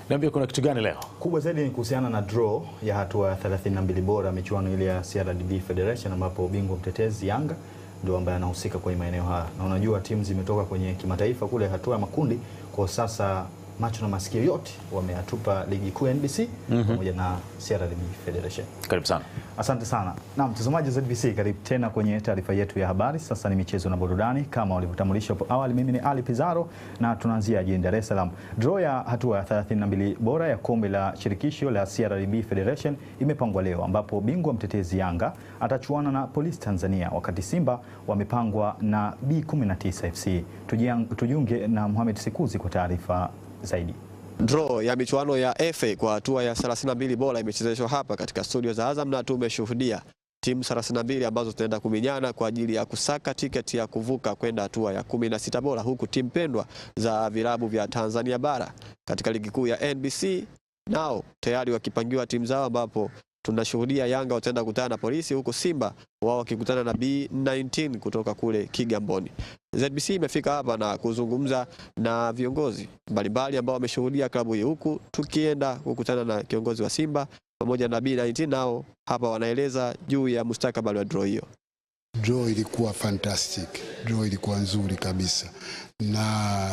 Niambie kuna kitu gani leo? Kubwa zaidi ni kuhusiana na draw ya hatua ya 32 bora michuano ile ya CRDB Federation, ambapo bingwa mtetezi Yanga ndio ambaye anahusika kwenye maeneo haya. Na unajua timu zimetoka kwenye kimataifa kule hatua ya makundi, kwa sasa macho na masikio yote wameatupa ligi kuu NBC pamoja na CRDB Federation. Karibu sana. Asante sana. Na mtazamaji wa ZBC, karibu tena kwenye taarifa yetu ya habari. Sasa ni michezo na burudani kama walivyotambulisha hapo awali. Mimi ni Ali Pizarro na tunaanzia jijini Dar es Salaam. Draw ya hatua ya 32 bora ya kombe la shirikisho la CRDB Federation imepangwa leo, ambapo bingwa mtetezi Yanga atachuana na Police Tanzania, wakati Simba wamepangwa na B19 FC. Tujiunge na Mohamed Sikuzi kwa taarifa zaidi. Draw ya michuano ya FA kwa hatua ya 32 bora imechezeshwa hapa katika studio za Azam, na tumeshuhudia timu 32 ambazo zitaenda kuminyana kwa ajili ya kusaka tiketi ya kuvuka kwenda hatua ya 16 bora, huku timu pendwa za vilabu vya Tanzania bara katika ligi kuu ya NBC nao tayari wakipangiwa timu zao, ambapo tunashuhudia Yanga wataenda kukutana na Polisi, huku Simba wao wakikutana na B19 kutoka kule Kigamboni. ZBC imefika hapa na kuzungumza na viongozi mbalimbali ambao wameshuhudia klabu hii, huku tukienda kukutana na kiongozi wa Simba pamoja na B19, nao hapa wanaeleza juu ya mustakabali wa draw hiyo. Draw ilikuwa fantastic, draw ilikuwa nzuri kabisa, na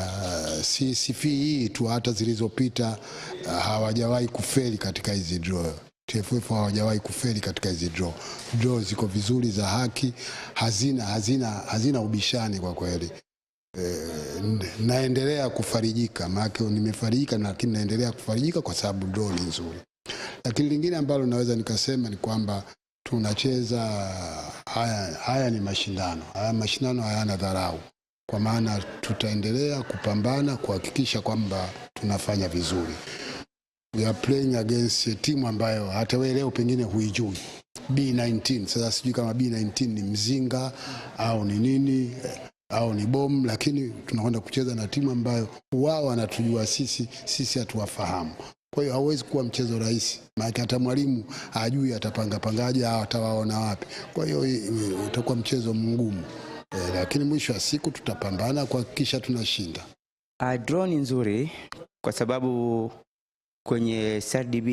si hii tu, hata zilizopita hawajawahi kufeli katika hizi draw. TFF hawajawahi kufeli katika hizi draw. Draw ziko vizuri, za haki, hazina ubishani kwa kweli. Naendelea kufarijika, maana nimefarijika, lakini naendelea kufarijika kwa sababu draw ni nzuri. Lakini lingine ambalo naweza nikasema ni kwamba tunacheza haya ni mashindano. Haya mashindano hayana dharau, kwa maana tutaendelea kupambana kuhakikisha kwamba tunafanya vizuri. We are playing against a team ambayo hata wewe leo pengine huijui, B19. Sasa sijui kama B19 ni mzinga au ni nini au ni bomu, lakini tunakwenda kucheza na timu ambayo wao wanatujua sisi hatuwafahamu. Kwa hiyo hauwezi kuwa mchezo rahisi, maana hata mwalimu hajui atapangaje au atawaona wapi. Kwa hiyo utakuwa mchezo mgumu, lakini mwisho wa siku tutapambana kuhakikisha tunashinda. Draw ni nzuri kwa sababu kwenye CRDB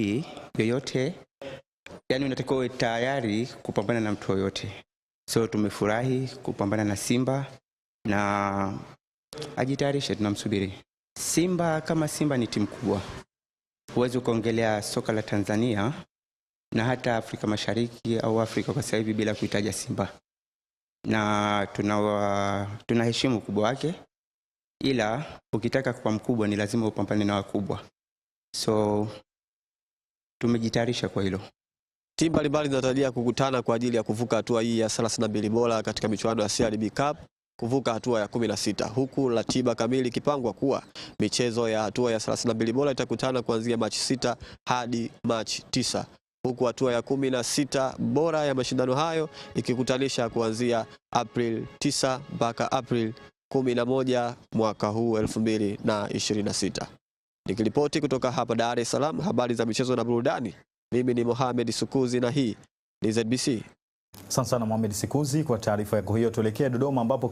yoyote, yani unatakiwa uwe tayari kupambana na mtu yoyote. So tumefurahi kupambana na Simba na ajitayarishe, tunamsubiri Simba. Kama Simba ni timu kubwa, huwezi kuongelea soka la Tanzania na hata Afrika Mashariki au Afrika kwa sasa hivi bila kuitaja Simba, na tunaheshimu ukubwa wake, ila ukitaka kuwa mkubwa ni lazima upambane na wakubwa. So tumejitayarisha kwa hilo. Timu mbalimbali zinatarajia kukutana kwa ajili ya kuvuka hatua hii ya 32 bora katika michuano ya CRDB Cup, kuvuka hatua ya 16, huku ratiba kamili ikipangwa kuwa michezo ya hatua ya 32 bora itakutana kuanzia Machi 6 hadi Machi 9, huku hatua ya 16 bora ya mashindano hayo ikikutanisha kuanzia April 9 mpaka April 11 mwaka huu 2026. Nikiripoti kutoka hapa Dar es Salaam, habari za michezo na burudani, mimi ni Mohamed Sikuzi na hii ni ZBC. Asante sana Mohamed Sikuzi kwa taarifa yako hiyo. Tuelekea Dodoma ambapo